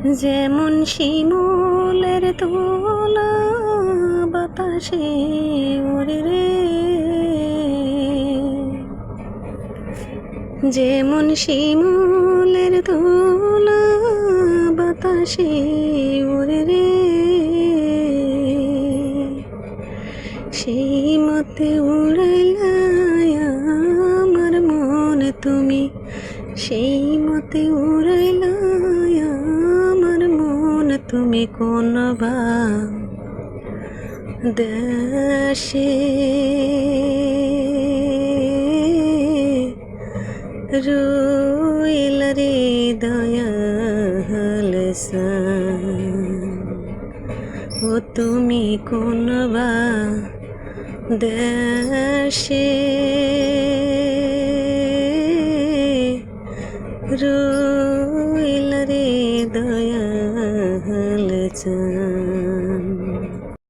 যেমন শিমুলের দোলা বাতাসে ওরে রে, যেমন শিমুলের দোলা বাতাসে ওরে রে, সেই মতে উড়াইলা আমার মন তুমি, সেই মতে উড়াইলা আমার মন তুমি কোন বা দেশে, রইলা রে দয়াল ও তুমি কোন বা দেশে, রইলা রে দয়াল